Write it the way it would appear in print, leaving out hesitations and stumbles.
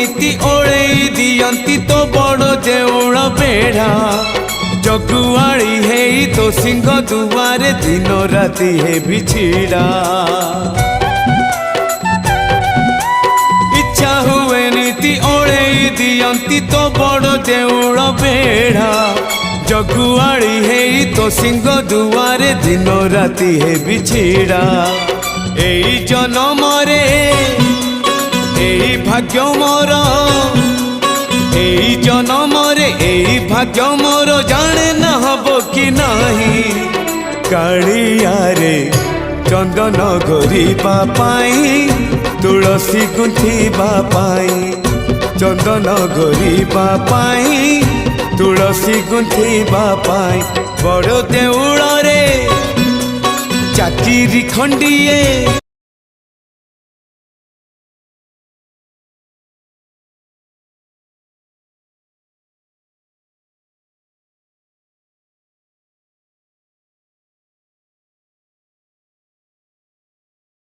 नीति ओळेई दियंती तो बड़ देउळ बेढ़ा जगुआड़ी है तो सिंह दुआरे दिन राति है बिछिड़ा इच्छा हुए नीति ओळेई दियंती तो बड़ देउळ बेढ़ा जगुआड़ी है तो सिंह दुआरे दिन राति है बिछिड़ा एई जन्म रे एई भाग्य मोर एई जन्म रे एई भाग्य मोर जाने न हबो कि नाही कालिया रे चंदन घोरिबा पाई तुलसी गुंथिबा पाई चंदन घोरिबा पाई तुलसी गुंथिबा पाई बड़ देउळ रे चाकिरी खंडिए